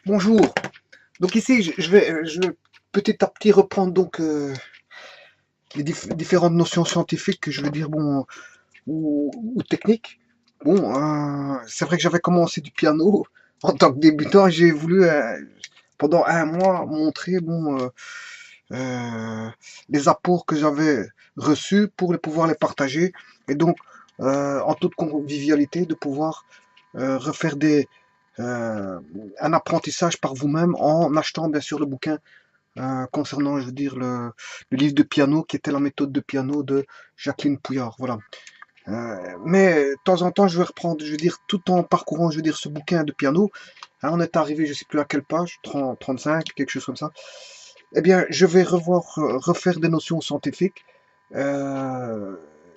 Bonjour. Donc ici, je vais petit à petit reprendre donc les différentes notions scientifiques que je veux dire bon ou techniques. Bon, c'est vrai que j'avais commencé du piano en tant que débutant. J'ai voulu pendant un mois montrer bon les apports que j'avais reçus pour pouvoir les partager et donc en toute convivialité de pouvoir refaire euh, un apprentissage par vous-même en achetant bien sûr le bouquin concernant, je veux dire, le livre de piano qui était la méthode de piano de Jacqueline Pouillard. Voilà. Mais de temps en temps, je vais reprendre, je veux dire, tout en parcourant, je veux dire, ce bouquin de piano. Hein, on est arrivé, je sais plus à quelle page, 30, 35, quelque chose comme ça. Eh bien, je vais refaire des notions scientifiques euh,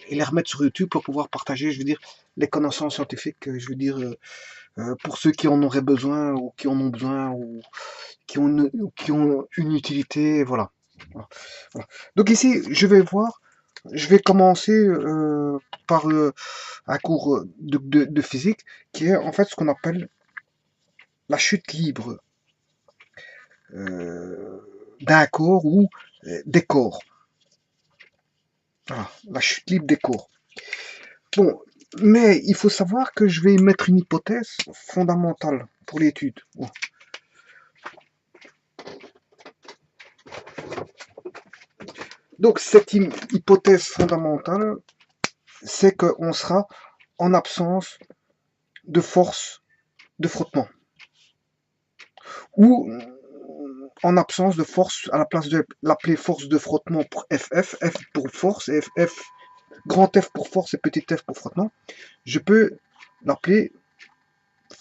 et les remettre sur YouTube pour pouvoir partager, je veux dire, les connaissances scientifiques, je veux dire, pour ceux qui en auraient besoin ou qui en ont besoin ou qui ont une utilité, voilà. Voilà. Voilà. Donc ici, je vais commencer par un cours de physique qui est en fait ce qu'on appelle la chute libre euh, d'un corps ou des corps. Voilà, la chute libre des corps. Bon, mais il faut savoir que je vais mettre une hypothèse fondamentale pour l'étude. Bon. Donc cette hypothèse fondamentale, c'est qu'on sera en absence de force de frottement ou en absence de force à la place de l'appeler force de frottement pour FF, F pour force et FF, grand F pour force et petit f pour frottement, je peux l'appeler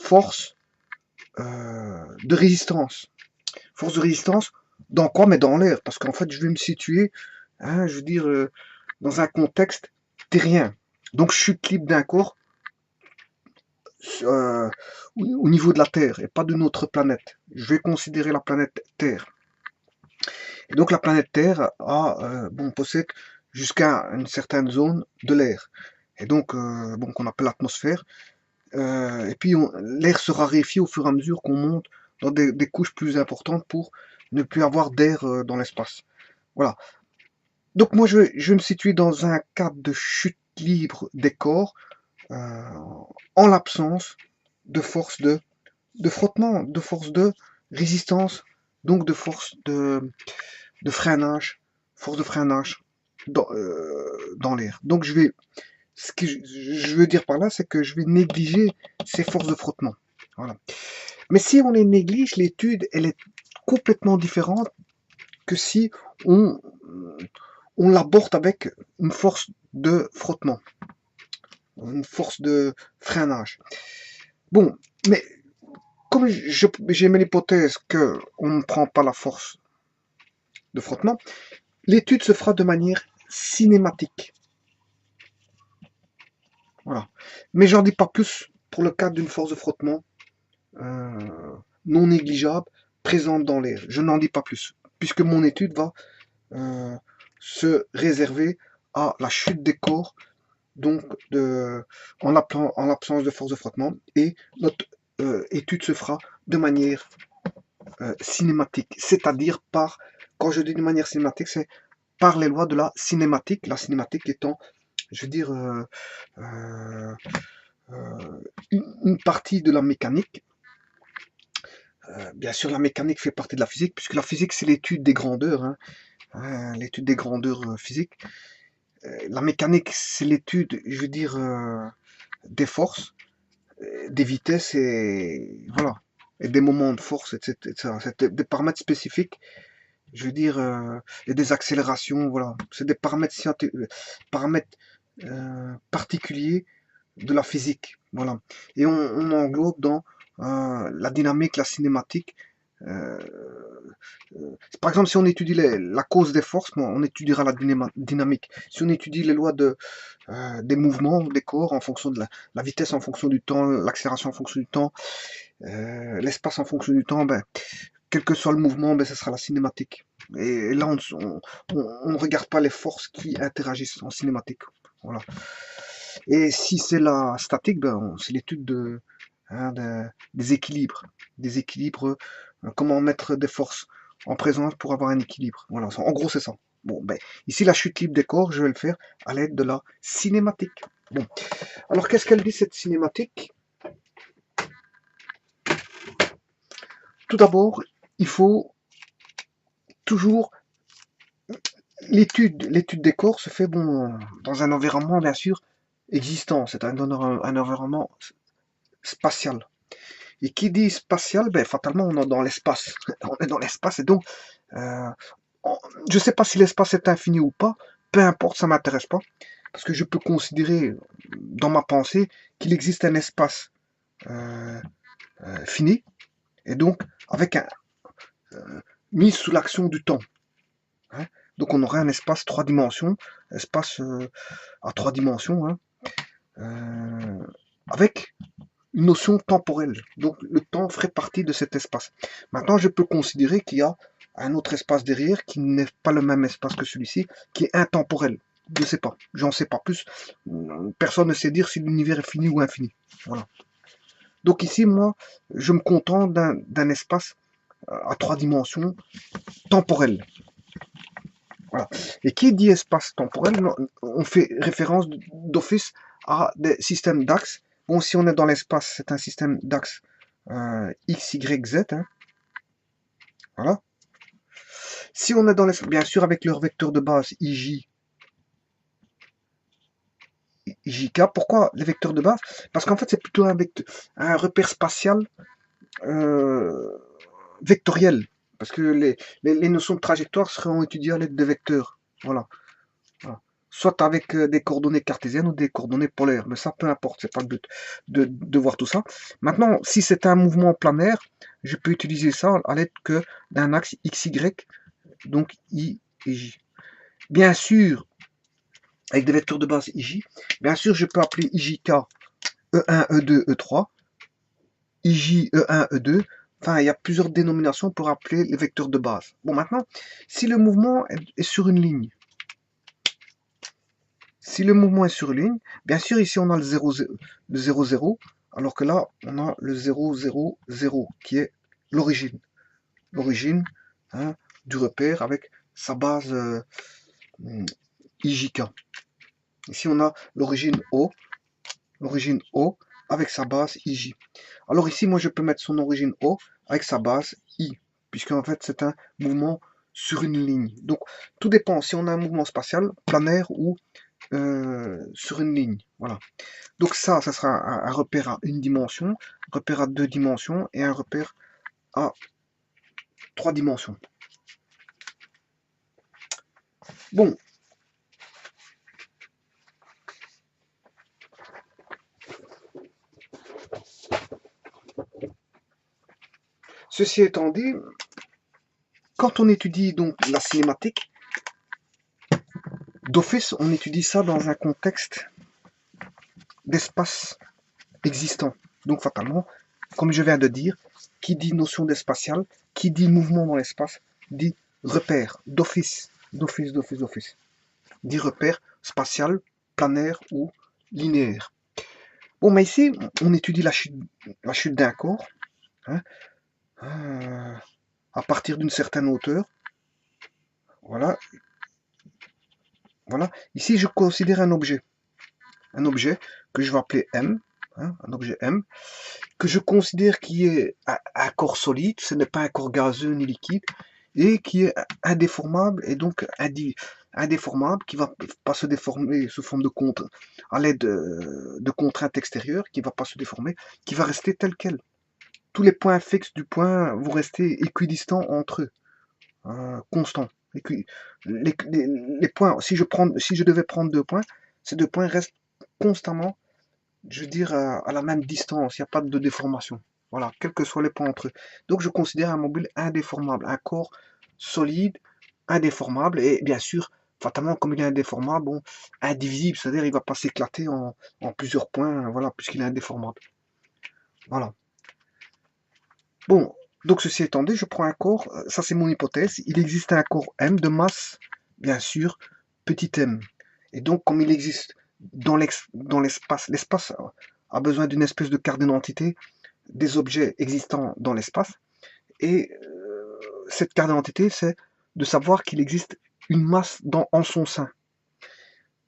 force de résistance. Force de résistance dans quoi? Mais dans l'air, parce qu'en fait je vais me situer, hein, je veux dire, dans un contexte terrien. Donc je suis libre d'un corps euh, au niveau de la Terre et pas de notre planète. Je vais considérer la planète Terre. Et donc la planète Terre possède jusqu'à une certaine zone de l'air. Et donc, bon, qu'on appelle l'atmosphère. Et puis l'air se raréfie au fur et à mesure qu'on monte dans des couches plus importantes pour ne plus avoir d'air dans l'espace. Voilà. Donc moi, je vais me situer dans un cadre de chute libre des corps euh, en l'absence de force de frottement, de force de résistance, donc de force de freinage, force de freinage dans l'air. Donc ce que je veux dire par là, c'est que je vais négliger ces forces de frottement. Voilà. Mais si on les néglige, l'étude, elle est complètement différente que si on, on l'aborde avec une force de frottement, une force de freinage. Bon, mais comme j'ai mis l'hypothèse qu'on ne prend pas la force de frottement, l'étude se fera de manière cinématique. Voilà. Mais j'en dis pas plus pour le cas d'une force de frottement non négligeable présente dans l'air. Je n'en dis pas plus, puisque mon étude va euh, se réserver à la chute des corps, donc en l'absence de force de frottement, et notre étude se fera de manière cinématique, c'est-à-dire quand je dis de manière cinématique, c'est par les lois de la cinématique étant, je veux dire, euh, une partie de la mécanique. Bien sûr, la mécanique fait partie de la physique, puisque la physique, c'est l'étude des grandeurs, hein, l'étude des grandeurs physiques. La mécanique, c'est l'étude, je veux dire, des forces, des vitesses et voilà, et des moments de force, etc. C'est des paramètres spécifiques, je veux dire, et des accélérations, voilà. C'est des paramètres particuliers de la physique, voilà. Et on englobe dans la dynamique, la cinématique. Euh, Par exemple, si on étudie la cause des forces, bon, on étudiera la dynamique. Si on étudie les lois des mouvements des corps en fonction de la vitesse en fonction du temps, l'accélération en fonction du temps, l'espace en fonction du temps, ben, quel que soit le mouvement, ben, ce sera la cinématique. Et là, on ne regarde pas les forces qui interagissent en cinématique. Voilà. Et si c'est la statique, ben, c'est l'étude hein, des équilibres, comment mettre des forces en présence pour avoir un équilibre. Voilà, en gros c'est ça. Bon, ben, ici la chute libre des corps, je vais le faire à l'aide de la cinématique. Bon, alors qu'est-ce qu'elle dit cette cinématique? Tout d'abord, il faut toujours l'étude des corps se fait bon dans un environnement bien sûr existant, c'est un environnement spatial. Et qui dit spatial, ben fatalement on est dans l'espace. On est dans l'espace et donc euh, je ne sais pas si l'espace est infini ou pas, peu importe, ça m'intéresse pas, parce que je peux considérer dans ma pensée qu'il existe un espace euh, fini et donc avec un mis sous l'action du temps. Hein. Donc on aurait un espace 3 dimensions, espace à 3 dimensions, hein, euh, avec une notion temporelle. Donc le temps ferait partie de cet espace. Maintenant, je peux considérer qu'il y a un autre espace derrière qui n'est pas le même espace que celui-ci, qui est intemporel. Je ne sais pas, j'en sais pas plus. Personne ne sait dire si l'univers est fini ou infini. Voilà. Donc ici, moi, je me contente d'un espace à 3 dimensions temporel. Voilà. Et qui dit espace temporel, on fait référence d'office à des systèmes d'axes. Bon, si on est dans l'espace, c'est un système d'axes X, Y, Z. Hein. Voilà. Si on est dans l'espace, bien sûr, avec leur vecteur de base IJ, JK. Pourquoi les vecteurs de base? Parce qu'en fait, c'est plutôt un repère spatial euh, vectoriel. Parce que les notions de trajectoire seront étudiées à l'aide de vecteurs. Voilà. Voilà. Soit avec des coordonnées cartésiennes ou des coordonnées polaires, mais ça peu importe, c'est pas le but de voir tout ça. Maintenant, si c'est un mouvement planaire, je peux utiliser ça à l'aide que d'un axe XY, donc I et J. Bien sûr, avec des vecteurs de base IJ, bien sûr, je peux appeler IJK E1, E2, E3, IJ E1, E2. Enfin, il y a plusieurs dénominations pour appeler les vecteurs de base. Bon, maintenant, si le mouvement est sur une ligne, si le mouvement est sur une ligne, bien sûr, ici, on a le 0, 0, alors que là, on a le 0, 0, 0, qui est l'origine. L'origine hein, du repère avec sa base IJK. Ici, on a l'origine O avec sa base IJ. Alors ici, moi, je peux mettre son origine O avec sa base I, puisque en fait, c'est un mouvement sur une ligne. Donc, tout dépend si on a un mouvement spatial, planaire ou sur une ligne. Voilà. Donc ça sera un repère à une dimension, un repère à 2 dimensions et un repère à 3 dimensions. Bon. Ceci étant dit, quand on étudie donc la cinématique, d'office, on étudie ça dans un contexte d'espace existant. Donc fatalement, comme je viens de dire, qui dit notion d'espatial, qui dit mouvement dans l'espace, dit repère, d'office, dit repère spatial, planaire ou linéaire. Bon, mais ici, on étudie la chute d'un corps, hein, à partir d'une certaine hauteur. Voilà. Voilà. Ici, je considère un objet que je vais appeler M, hein, un objet M, que je considère qui est un corps solide, ce n'est pas un corps gazeux ni liquide, et qui est indéformable, et donc indéformable, qui va pas se déformer sous forme de à l'aide de contraintes extérieures, qui va pas se déformer, qui va rester tel quel. Tous les points fixes du point vont rester équidistants entre eux, constants. Les points, si je devais prendre 2 points, ces 2 points restent constamment, je veux dire, à la même distance, il n'y a pas de déformation. Voilà, quels que soient les points entre eux. Donc je considère un mobile indéformable, un corps solide, indéformable, et bien sûr, fatalement, comme il est indéformable, bon, indivisible, c'est-à-dire il ne va pas s'éclater en plusieurs points, voilà, puisqu'il est indéformable. Voilà. Bon, donc ceci étant dit, je prends un corps, ça c'est mon hypothèse, il existe un corps M de masse, bien sûr, petit m. Et donc comme il existe dans l'espace, l'espace a besoin d'une espèce de carte d'identité, des objets existants dans l'espace. Et cette carte d'identité, c'est de savoir qu'il existe une masse en son sein.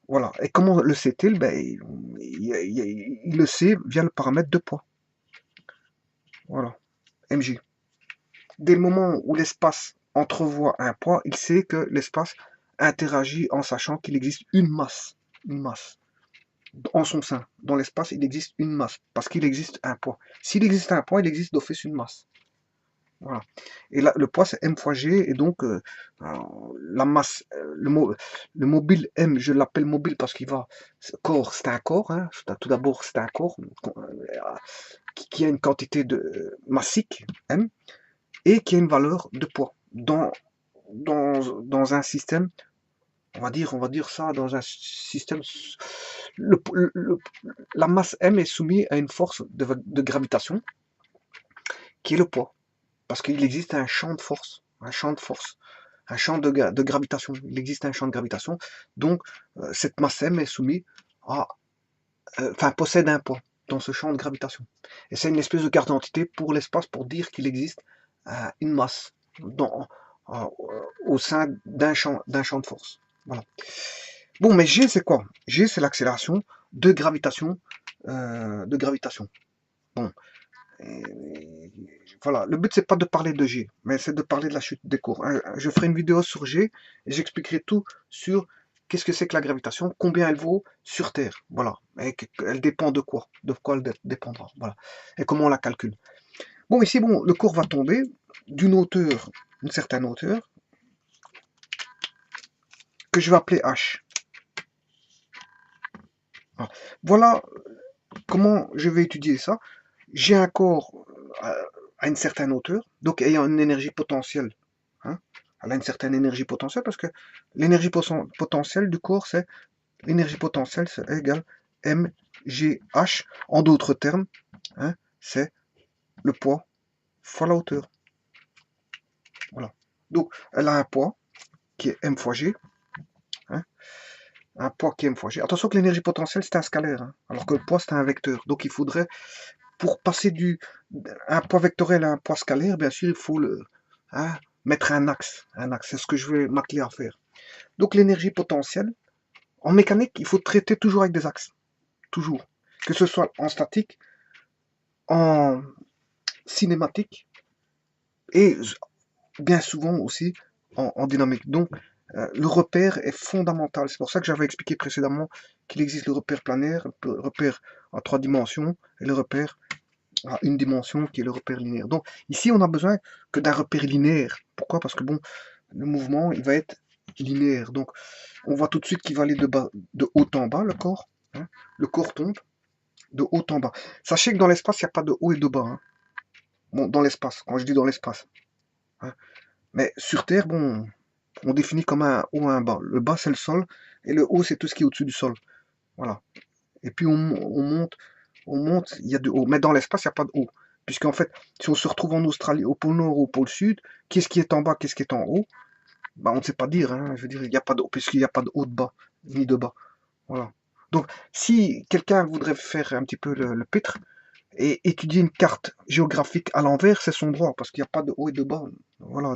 Voilà. Et comment le sait-il? Ben, il le sait via le paramètre de poids. Voilà. MJ. Dès le moment où l'espace entrevoit un poids, il sait que l'espace interagit en sachant qu'il existe une masse. Une masse. En son sein. Dans l'espace, il existe une masse. Parce qu'il existe un poids. S'il existe un poids, il existe d'office une masse. Voilà. Et là, le poids, c'est m fois g, et donc la masse, le mobile m, je l'appelle mobile parce qu'il va, corps, c'est un corps, hein, tout d'abord, c'est un corps qui a une quantité de massique, m, et qui a une valeur de poids dans un système, on va dire ça, dans un système, le, le, la masse m est soumise à une force de gravitation qui est le poids. Parce qu'il existe un champ de force, un champ de gravitation. Il existe un champ de gravitation. Donc, cette masse M est soumise à, possède un poids dans ce champ de gravitation. Et c'est une espèce de carte d'identité pour l'espace pour dire qu'il existe une masse au sein d'un champ de force. Voilà. Bon, mais G, c'est quoi? G, c'est l'accélération de gravitation. Bon, voilà, le but c'est pas de parler de G, mais c'est de parler de la chute des cours. Je ferai une vidéo sur G et j'expliquerai tout sur qu'est-ce que c'est que la gravitation, combien elle vaut sur Terre, voilà, et elle dépend de quoi elle dépendra, voilà, et comment on la calcule. Bon, ici, bon, le cours va tomber d'une hauteur, une certaine hauteur, que je vais appeler H. Voilà comment je vais étudier ça. J'ai un corps à une certaine hauteur, donc ayant une énergie potentielle. Hein, elle a une certaine énergie potentielle parce que l'énergie potentielle du corps, c'est l'énergie potentielle, c'est égal mgh. En d'autres termes, hein, c'est le poids fois la hauteur. Voilà. Donc, elle a un poids qui est m fois g. Hein, un poids qui est m fois g. Attention que l'énergie potentielle, c'est un scalaire, hein, alors que le poids, c'est un vecteur. Donc, il faudrait, pour passer un poids vectoriel à un poids scalaire, bien sûr, il faut mettre un axe. C'est ce que je vais m'atteler à faire. Donc l'énergie potentielle, en mécanique, il faut traiter toujours avec des axes. Toujours. Que ce soit en statique, en cinématique, et bien souvent aussi en dynamique. Donc le repère est fondamental. C'est pour ça que j'avais expliqué précédemment qu'il existe le repère planaire, le repère en 3 dimensions, et le repère à une dimension qui est le repère linéaire. Donc ici, on a besoin que d'un repère linéaire. Pourquoi? Parce que bon, le mouvement, il va être linéaire. Donc on voit tout de suite qu'il va aller de haut en bas, le corps. Hein. Le corps tombe de haut en bas. Sachez que dans l'espace, il n'y a pas de haut et de bas. Hein. Bon, dans l'espace, quand je dis dans l'espace. Hein. Mais sur Terre, bon, on définit comme un haut et un bas. Le bas, c'est le sol, et le haut, c'est tout ce qui est au-dessus du sol. Voilà. Et puis on monte, il y a de haut. Mais dans l'espace, il n'y a pas de haut. Puisqu'en fait, si on se retrouve en Australie, au pôle nord ou au pôle sud, qu'est-ce qui est en bas, qu'est-ce qui est en haut? Bah, on ne sait pas dire. Hein. Je veux dire, il n'y a pas de haut, puisqu'il n'y a pas de haut de bas, ni de bas. Voilà. Donc, si quelqu'un voudrait faire un petit peu le pitre et étudier une carte géographique à l'envers, c'est son droit, parce qu'il n'y a pas de haut et de bas. Voilà,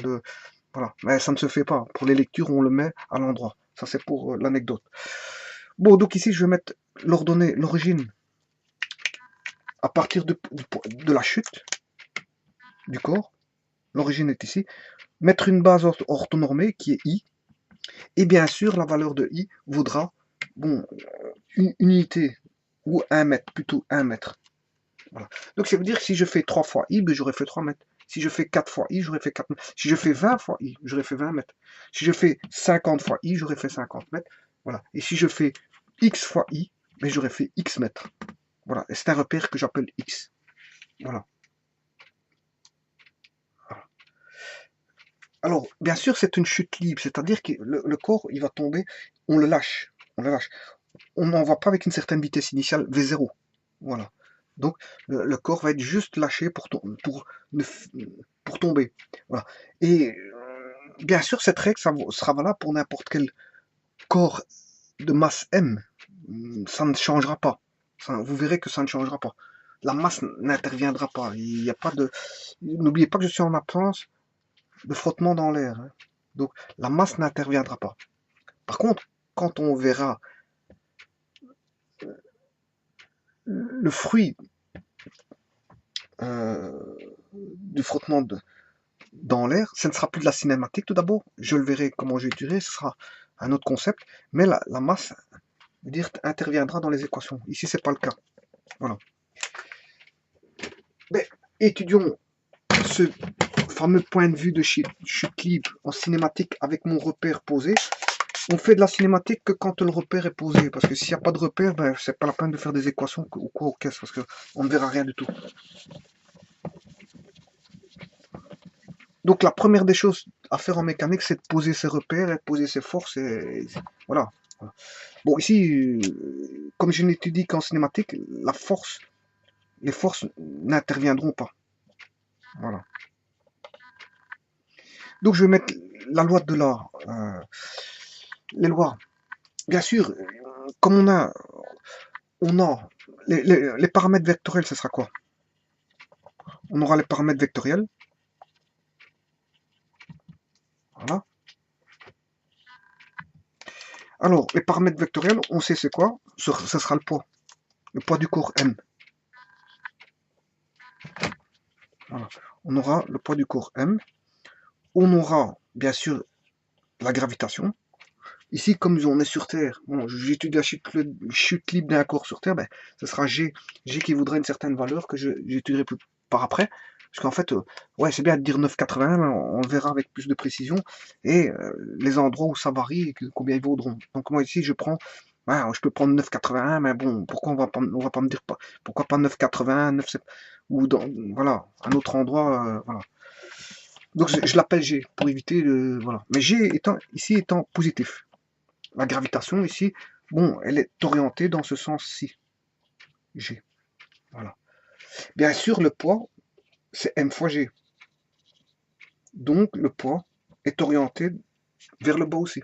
voilà. Mais ça ne se fait pas. Pour les lectures, on le met à l'endroit. Ça, c'est pour l'anecdote. Bon, donc ici, je vais mettre l'origine à partir de la chute du corps. L'origine est ici. Mettre une base orthonormée qui est I. Et bien sûr, la valeur de I vaudra bon, une unité ou 1 mètre, plutôt 1 mètre. Voilà. Donc ça veut dire que si je fais 3 fois I, ben, j'aurais fait 3 mètres. Si je fais 4 fois I, j'aurais fait 4 mètres. Si je fais 20 fois I, j'aurais fait 20 mètres. Si je fais 50 fois I, j'aurais fait 50 mètres. Voilà. Et si je fais X fois I, ben, j'aurais fait X mètres. Voilà. Et c'est un repère que j'appelle X. Voilà. Alors, bien sûr, c'est une chute libre, c'est-à-dire que le corps, il va tomber, on le lâche. On n'en va pas avec une certaine vitesse initiale, V0. Voilà. Donc, le corps va être juste lâché pour tomber. Voilà. Et bien sûr, cette règle sera valable pour n'importe quel corps de masse M. Ça ne changera pas. Vous verrez que ça ne changera pas. la masse n'interviendra pas. Il n'y a pas de... N'oubliez pas que je suis en absence de frottement dans l'air, hein. Donc la masse n'interviendra pas. Par contre, quand on verra le fruit du frottement dans l'air, ce ne sera plus de la cinématique tout d'abord. Je le verrai comment je l'utiliserai, ce sera un autre concept. Mais la masse, je veux dire, interviendra dans les équations. Ici, c'est pas le cas. Voilà. Mais étudions ce fameux point de vue de chute libre en cinématique avec mon repère posé. On fait de la cinématique que quand le repère est posé, parce que s'il n'y a pas de repère, ben, c'est pas la peine de faire des équations ou quoi aux caisses, parce qu'on ne verra rien du tout. Donc la première des choses à faire en mécanique, c'est de poser ses repères, et de poser ses forces, et voilà. Bon, ici, comme je n'étudie qu'en cinématique, les forces n'interviendront pas. Voilà. Donc je vais mettre la loi de l'art. Les lois. Bien sûr, comme on a les paramètres vectoriels, ce sera quoi? On aura les paramètres vectoriels. Voilà. Alors, les paramètres vectoriels, on sait c'est quoi? Ce sera le poids du corps M. Voilà. On aura le poids du corps M. On aura, bien sûr, la gravitation. Ici, comme on est sur Terre, bon, j'étudie la chute libre d'un corps sur Terre, ben, ce sera G. G qui voudrait une certaine valeur que j'étudierai plus par après. Parce qu'en fait, ouais, c'est bien de dire 9,80, mais on le verra avec plus de précision. Et les endroits où ça varie, et combien ils vaudront. Donc moi ici, je prends, ouais, je peux prendre 9,81, mais bon, pourquoi on va pas me dire pas, pourquoi pas 9,80, 9, ou dans, voilà, un autre endroit, voilà. Donc je l'appelle G pour éviter le, voilà. Mais G étant ici étant positif. La gravitation ici, bon, elle est orientée dans ce sens-ci. G. Voilà. Bien sûr, le poids, c'est M fois G. Donc, le poids est orienté vers le bas aussi.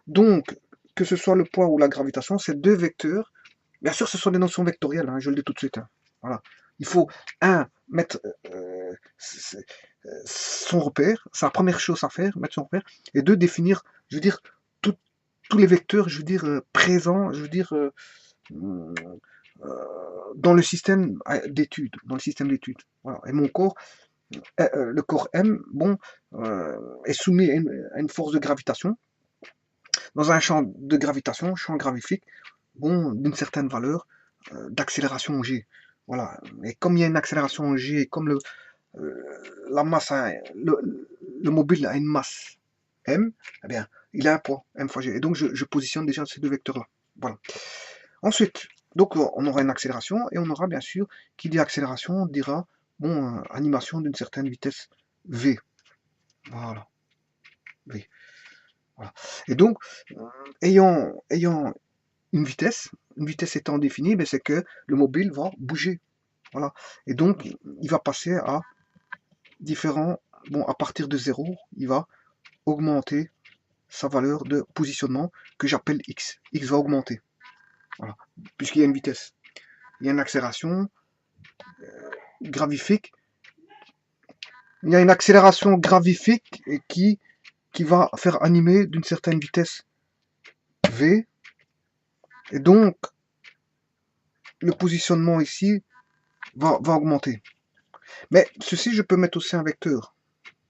Donc, que ce soit le poids ou la gravitation, ces deux vecteurs, bien sûr, ce sont des notions vectorielles, hein, je le dis tout de suite. Hein. Voilà. Il faut, mettre son repère, c'est la première chose à faire, mettre son repère, et deux, définir, je veux dire, tous les vecteurs, je veux dire, présents, je veux dire, dans le système d'études, Voilà. Et mon corps, le corps M, bon, est soumis à une force de gravitation, dans un champ de gravitation, champ gravifique, bon, d'une certaine valeur d'accélération G. Voilà. Et comme il y a une accélération G, comme la masse, le mobile a une masse M, eh bien, il a un poids, M fois G. Et donc, je positionne déjà ces deux vecteurs-là. Voilà. Ensuite, donc, on aura une accélération, et on aura bien sûr, qui dit accélération, dira, bon, animation d'une certaine vitesse V. Voilà. V. Voilà. Et donc, ayant une vitesse étant définie, ben, c'est que le mobile va bouger. Voilà. Et donc, il va passer à différents, bon, à partir de 0, il va augmenter sa valeur de positionnement que j'appelle X. X va augmenter. Voilà. Puisqu'il y a une vitesse. Il y a une accélération gravifique. Il y a une accélération gravifique qui va faire animer d'une certaine vitesse V. Et donc, le positionnement ici va augmenter. Mais ceci, je peux mettre aussi un vecteur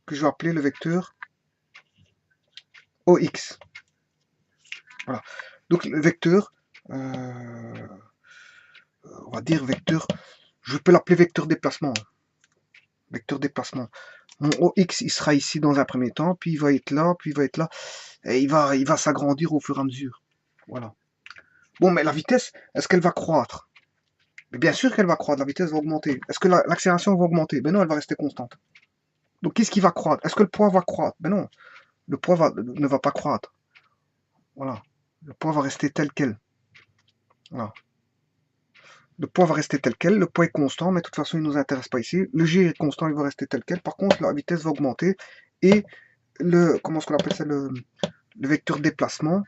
que je vais appeler le vecteur OX. Voilà. Donc le vecteur, on va dire vecteur, je peux l'appeler vecteur déplacement. Vecteur déplacement. Mon OX, il sera ici dans un premier temps, puis il va être là, puis il va être là, et il va s'agrandir au fur et à mesure. Voilà. Bon, mais la vitesse, est-ce qu'elle va croître? Mais bien sûr qu'elle va croître, la vitesse va augmenter. Est-ce que l'accélération va augmenter? Ben non, elle va rester constante. Donc qu'est-ce qui va croître? Est-ce que le poids va croître? Ben non, le poids ne va pas croître. Voilà. Le poids va rester tel quel. Voilà. Le poids va rester tel quel, le poids est constant, mais de toute façon il ne nous intéresse pas ici. Le G est constant, il va rester tel quel. Par contre, la vitesse va augmenter et comment est-ce qu'on appelle ça, le vecteur de déplacement,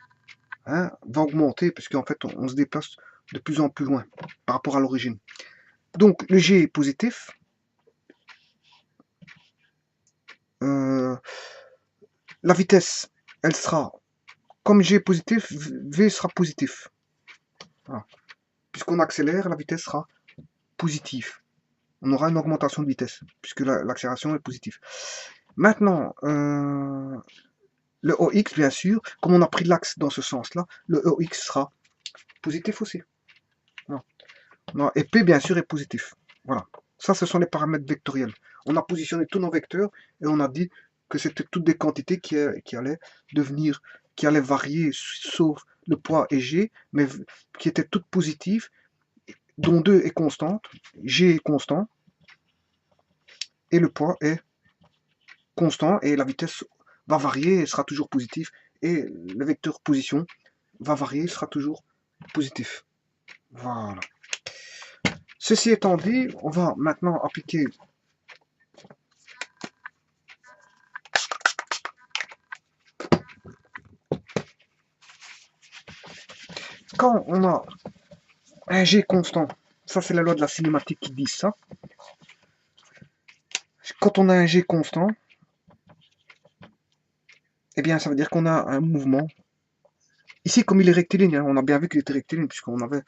hein, va augmenter, puisqu'en fait on se déplace de plus en plus loin par rapport à l'origine. Donc, le G est positif. La vitesse, elle sera, comme G est positif, V sera positif. Voilà. Puisqu'on accélère, la vitesse sera positive. On aura une augmentation de vitesse, puisque l'accélération est positive. Maintenant, le OX, bien sûr, comme on a pris l'axe dans ce sens-là, le OX sera positif aussi. Voilà. Et P, bien sûr, est positif. Voilà. Ça, ce sont les paramètres vectoriels. On a positionné tous nos vecteurs et on a dit que c'était toutes des quantités qui allaient devenir, qui allaient varier, sauf le poids et G, mais qui étaient toutes positives, dont 2 est constante, G est constant, et le poids est constant, et la vitesse va varier et sera toujours positive, et le vecteur position va varier, sera toujours positif. Voilà. Ceci étant dit, on va maintenant appliquer quand on a un G constant, ça c'est la loi de la cinématique qui dit ça. Quand on a un G constant, eh bien ça veut dire qu'on a un mouvement. Ici, comme il est rectiligne, hein, on a bien vu qu'il était rectiligne, puisqu'on avait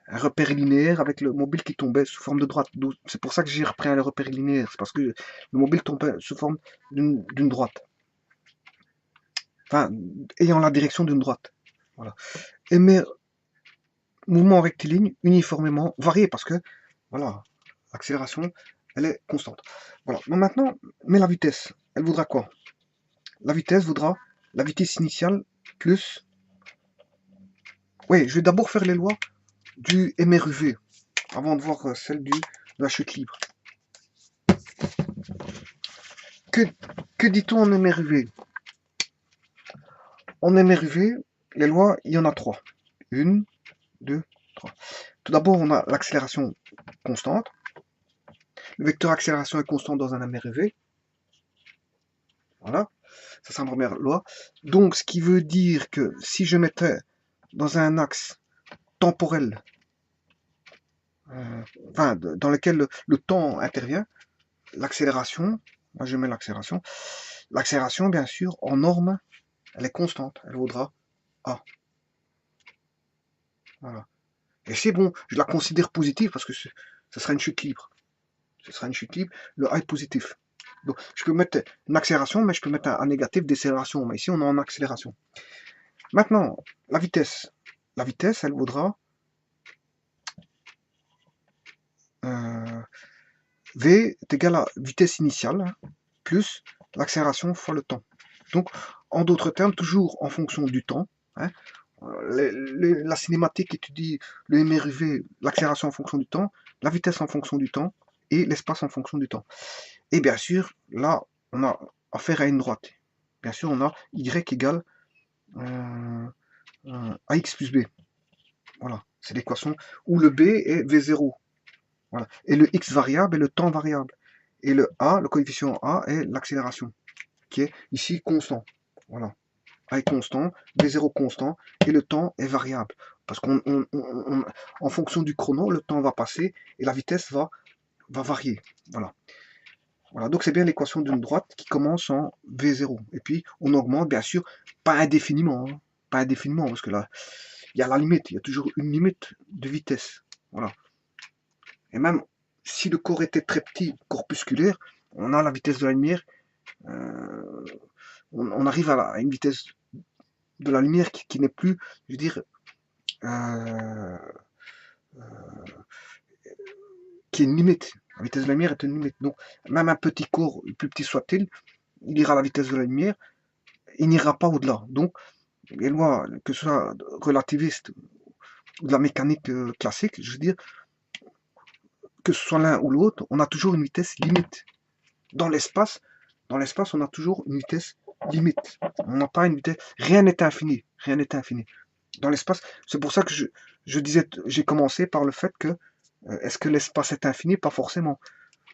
un repère linéaire avec le mobile qui tombait sous forme de droite. C'est pour ça que j'ai repris le repère linéaire, c'est parce que le mobile tombait sous forme d'une droite. Enfin, ayant la direction d'une droite. Voilà. Et mes mouvements rectilignes uniformément variés, parce que, voilà, l'accélération, elle est constante. Voilà. Donc maintenant, mais la vitesse, elle voudra quoi? La vitesse voudra la vitesse initiale plus... Oui, je vais d'abord faire les lois du MRUV, avant de voir celle de la chute libre. Que dit-on en MRUV? En MRUV, les lois, il y en a 3. 1, 2, 3. Tout d'abord, on a l'accélération constante. Le vecteur accélération est constant dans un MRUV. Voilà, ça c'est la première loi. Donc, ce qui veut dire que si je mettais dans un axe temporel, enfin, dans lequel le temps intervient, l'accélération, moi je mets l'accélération, bien sûr, en norme, elle est constante, elle vaudra A. Voilà. Et c'est bon, je la considère positive parce que ce sera une chute libre. Ce sera une chute libre, le A est positif. Donc, je peux mettre une accélération, mais je peux mettre un négatif décélération. Mais ici, on est en accélération. Maintenant, la vitesse. La vitesse, elle vaudra V est égal à vitesse initiale plus l'accélération fois le temps. Donc, en d'autres termes, toujours en fonction du temps. Hein, la cinématique étudie le MRUV, l'accélération en fonction du temps, la vitesse en fonction du temps et l'espace en fonction du temps. Et bien sûr, là, on a affaire à une droite. Bien sûr, on a Y égale AX plus B. Voilà, c'est l'équation où le B est V0. Voilà. Et le X variable est le temps variable. Et le A, le coefficient A, est l'accélération, qui est ici constant. Voilà. A est constant, V0 constant, et le temps est variable. Parce qu'en fonction du chrono, le temps va passer et la vitesse va varier. Voilà. Voilà, donc c'est bien l'équation d'une droite qui commence en V0. Et puis on augmente, bien sûr, pas indéfiniment. Hein, pas indéfiniment, parce que là, il y a la limite, il y a toujours une limite de vitesse. Voilà. Et même si le corps était très petit, corpusculaire, on a la vitesse de la lumière, on arrive à une vitesse de la lumière qui n'est plus, je veux dire, qui est une limite. La vitesse de la lumière est une limite. Donc, même un petit corps, le plus petit soit-il, il ira à la vitesse de la lumière, il n'ira pas au-delà. Donc, les lois, que ce soit relativistes ou de la mécanique classique, je veux dire, que ce soit l'un ou l'autre, on a toujours une vitesse limite. Dans l'espace, on a toujours une vitesse limite. On n'a pas une vitesse. Rien n'est infini. Rien n'est infini. Dans l'espace, c'est pour ça que je disais, j'ai commencé par le fait que est-ce que l'espace est infini? Pas forcément.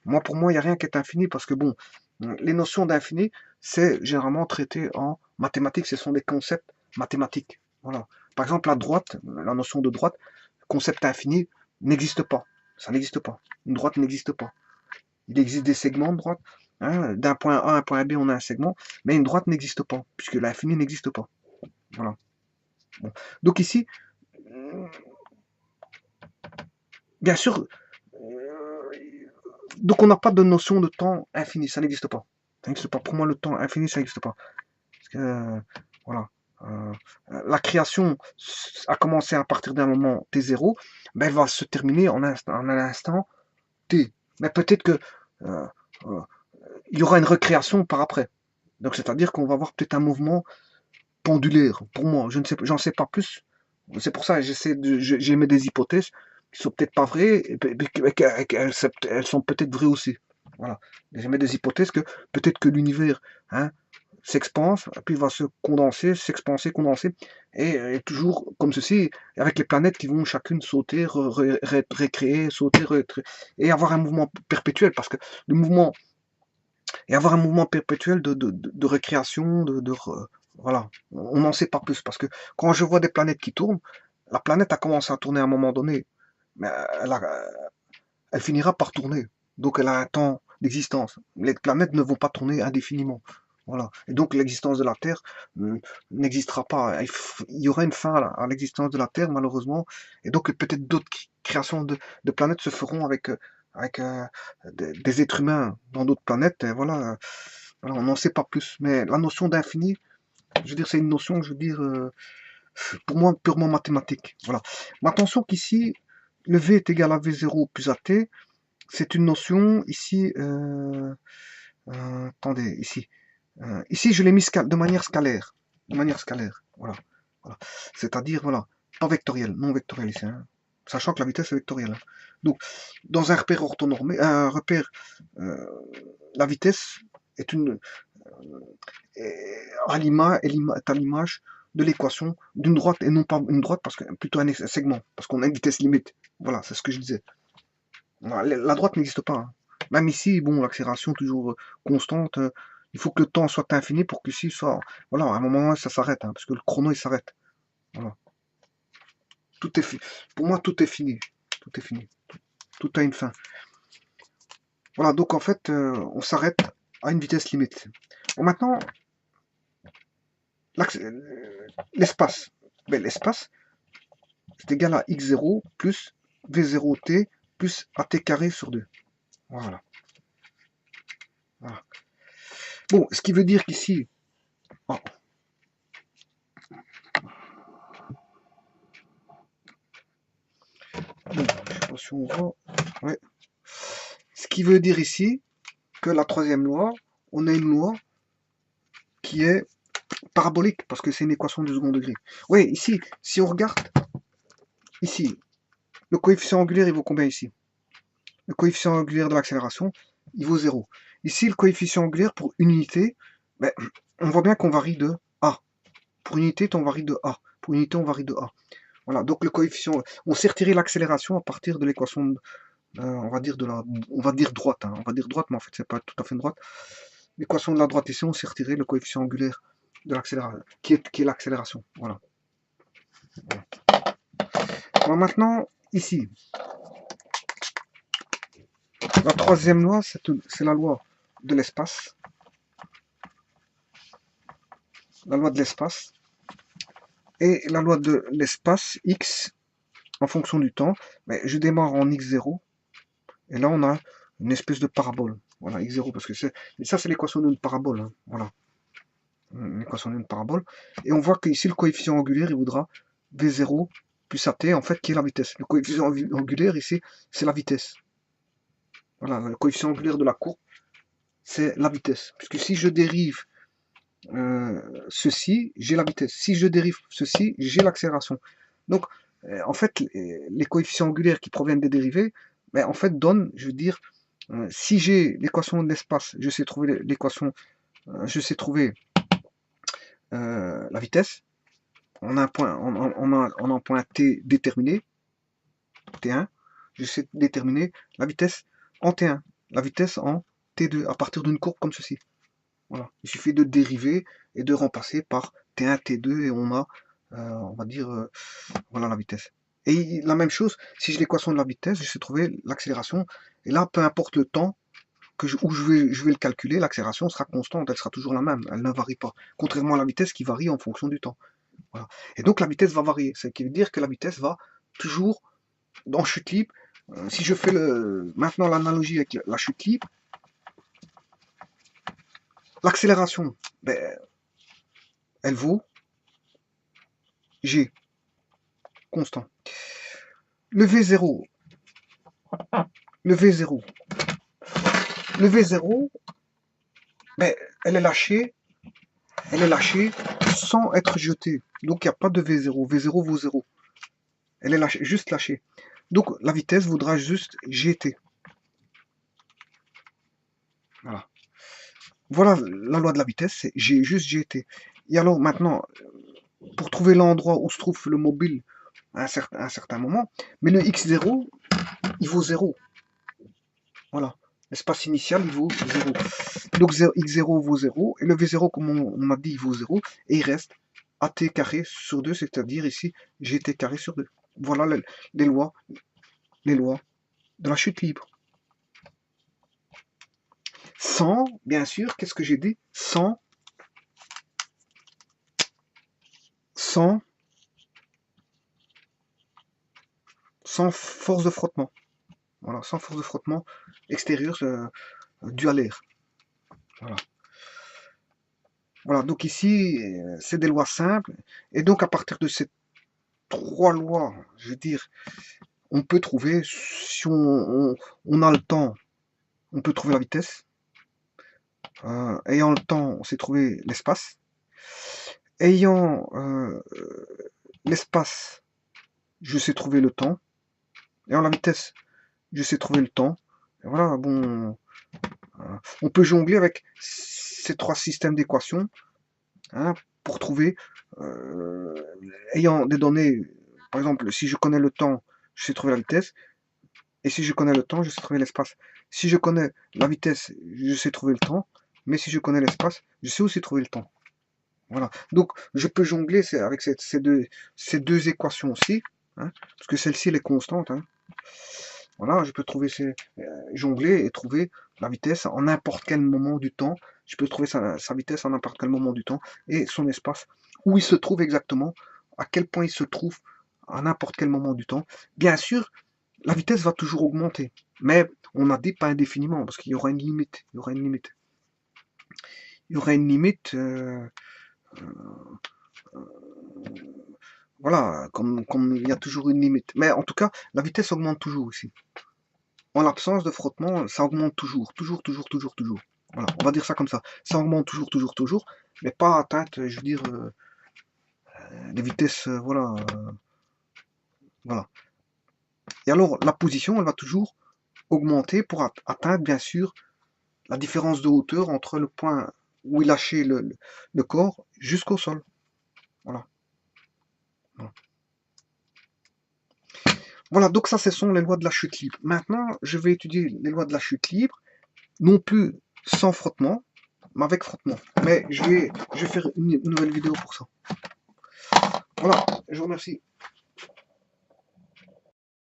Moi, pour moi, il n'y a rien qui est infini parce que bon, les notions d'infini, c'est généralement traité en mathématiques. Ce sont des concepts mathématiques. Voilà. Par exemple, la droite, la notion de droite, concept infini n'existe pas. Ça n'existe pas. Une droite n'existe pas. Il existe des segments de droite. Hein, d'un point A à un point B, on a un segment, mais une droite n'existe pas, puisque l'infini n'existe pas. Voilà. Bon. Donc ici, bien sûr, donc on n'a pas de notion de temps infini, ça n'existe pas. Ça n'existe pas. Pour moi, le temps infini, ça n'existe pas. Parce que, voilà. La création a commencé à partir d'un moment t0, ben elle va se terminer en un instant t. Mais peut-être que euh, euh, il y aura une recréation par après. Donc c'est-à-dire qu'on va avoir peut-être un mouvement pendulaire. Pour moi, je ne sais, j'en sais pas plus. C'est pour ça que j'émets des hypothèses qui sont peut-être pas vraies, et elles sont peut-être vraies aussi. Voilà. J'émets des hypothèses que peut-être que l'univers, hein, s'expanse, puis va se condenser, s'expanser, condenser, et toujours comme ceci, avec les planètes qui vont chacune sauter, récréer, sauter, et avoir un mouvement perpétuel, parce que le mouvement, et avoir un mouvement perpétuel de récréation, voilà, on n'en sait pas plus, parce que quand je vois des planètes qui tournent, la planète a commencé à tourner à un moment donné, mais elle finira par tourner, donc elle a un temps d'existence. Les planètes ne vont pas tourner indéfiniment. Voilà. Et donc l'existence de la Terre n'existera pas. Il y aura une fin à l'existence de la Terre, malheureusement. Et donc peut-être d'autres créations de planètes se feront avec des êtres humains dans d'autres planètes. Et voilà, voilà, on n'en sait pas plus. Mais la notion d'infini, je veux dire, c'est une notion, je veux dire, pour moi, purement mathématique. Voilà. Mais attention qu'ici, le V est égal à V0 plus AT. C'est une notion ici. Attendez, ici. Ici, je l'ai mis de manière scalaire. De manière scalaire. Voilà. Voilà. C'est-à-dire, voilà, pas vectoriel, non vectoriel ici. Hein. Sachant que la vitesse est vectorielle. Hein. Donc, dans un repère orthonormé, un repère, euh, la vitesse est une est à l'image de l'équation d'une droite et non pas une droite parce que plutôt un segment parce qu'on a une vitesse limite. Voilà, c'est ce que je disais. Voilà, la droite n'existe pas. Hein. Même ici, bon, l'accélération toujours constante. Il faut que le temps soit infini pour que ici soit. Voilà, à un moment ça s'arrête, hein, parce que le chrono il s'arrête. Voilà. Tout est fini. Pour moi, tout est fini. Tout est fini. Tout a une fin. Voilà, donc en fait, on s'arrête à une vitesse limite. Bon, maintenant, l'espace. Ben, l'espace, c'est égal à x0 plus v0t plus at carré sur 2. Voilà. Voilà. Bon, ce qui veut dire qu'ici, oh, bon, je sais pas si on voit. Ouais. Ce qui veut dire ici que la troisième loi, on a une loi qui est parabolique parce que c'est une équation de second degré. Oui, ici, si on regarde, ici, le coefficient angulaire, il vaut combien ici? Le coefficient angulaire de l'accélération, il vaut 0. Ici, le coefficient angulaire pour une unité, ben, on voit bien qu'on varie de A. Pour une unité, on varie de A. Pour une unité, on varie de A. Voilà, donc le coefficient, on sait retirer l'accélération à partir de l'équation, on va dire on va dire droite, hein. On va dire droite, mais en fait c'est pas tout à fait une droite. L'équation de la droite ici, on sait retirer le coefficient angulaire de l'accélération, qui est l'accélération. Voilà. Bon, maintenant, ici, la troisième loi, c'est la loi de l'espace. La loi de l'espace. Et la loi de l'espace, x, en fonction du temps, mais je démarre en x0, et là on a une espèce de parabole. Voilà, x0, parce que ça c'est l'équation d'une parabole. Hein. Voilà, une équation d'une parabole. Et on voit qu'ici le coefficient angulaire, il voudra v0 plus at, en fait, qui est la vitesse. Le coefficient angulaire ici, c'est la vitesse. Voilà, le coefficient angulaire de la courbe, c'est la vitesse. Puisque si je dérive ceci, j'ai la vitesse. Si je dérive ceci, j'ai l'accélération. Donc, en fait, les coefficients angulaires qui proviennent des dérivés, en fait, donnent, je veux dire, si j'ai l'équation de l'espace, je sais trouver l'équation, je sais trouver la vitesse. On a un point, on a un point t déterminé, t1. Je sais déterminer la vitesse en t1, la vitesse en t2 à partir d'une courbe comme ceci. Voilà. Il suffit de dériver et de remplacer par T1, T2 et on a, on va dire, voilà la vitesse. Et la même chose, si j'ai l'équation de la vitesse, je sais trouver l'accélération. Et là, peu importe le temps où je vais le calculer, l'accélération sera constante, elle sera toujours la même, elle ne varie pas. Contrairement à la vitesse qui varie en fonction du temps. Voilà. Et donc la vitesse va varier, ce qui veut dire que la vitesse va toujours, en chute libre, si je fais maintenant l'analogie avec la chute libre, l'accélération, ben, elle vaut G, constant. Le V0, le V0, le V0, ben, elle est lâchée sans être jetée. Donc il n'y a pas de V0. V0 vaut 0. Elle est lâchée, juste lâchée. Donc la vitesse vaudra juste GT. Voilà. Voilà la loi de la vitesse, c'est juste GT. Et alors maintenant, pour trouver l'endroit où se trouve le mobile à un certain moment, mais le x0, il vaut 0. Voilà. L'espace initial, il vaut 0. Donc x0 vaut 0, et le v0, comme on a dit, il vaut 0, et il reste at carré sur 2, c'est-à-dire ici gt carré sur 2. Voilà les lois de la chute libre. Sans, bien sûr, qu'est-ce que j'ai dit? Sans force de frottement. Voilà, sans force de frottement extérieure due à l'air. Voilà. Voilà, donc ici, c'est des lois simples. Et donc, à partir de ces 3 lois, je veux dire, on peut trouver, si on a le temps, on peut trouver la vitesse. Ayant le temps, on sait trouver l'espace. Ayant l'espace, je sais trouver le temps. Ayant la vitesse, je sais trouver le temps. Et voilà, bon, on peut jongler avec ces 3 systèmes d'équations, hein, pour trouver, ayant des données, par exemple, si je connais le temps, je sais trouver la vitesse. Et si je connais le temps, je sais trouver l'espace. Si je connais la vitesse, je sais trouver le temps. Mais si je connais l'espace, je sais aussi trouver le temps. Voilà. Donc, je peux jongler avec ces deux équations aussi, hein, parce que celle-ci, elle est constante. Hein. Voilà, je peux jongler et trouver la vitesse en n'importe quel moment du temps. Je peux trouver sa vitesse en n'importe quel moment du temps et son espace, où il se trouve exactement, à quel point il se trouve à n'importe quel moment du temps. Bien sûr, la vitesse va toujours augmenter, mais on a dit pas indéfiniment, parce qu'il y aura une limite. Il y aura une limite. Il y aura une limite. Voilà, comme il y a toujours une limite. Mais en tout cas, la vitesse augmente toujours ici. En l'absence de frottement, ça augmente toujours. Toujours, toujours, toujours, toujours. Voilà, on va dire ça comme ça. Ça augmente toujours, toujours, toujours, mais pas atteinte, je veux dire, des vitesses, voilà. Voilà. Et alors, la position, elle va toujours augmenter pour atteindre, bien sûr, la différence de hauteur entre le point où est lâché le corps jusqu'au sol. Voilà. Voilà. Voilà, donc ça, ce sont les lois de la chute libre. Maintenant, je vais étudier les lois de la chute libre, non plus sans frottement, mais avec frottement. Mais je vais faire une nouvelle vidéo pour ça. Voilà, je vous remercie.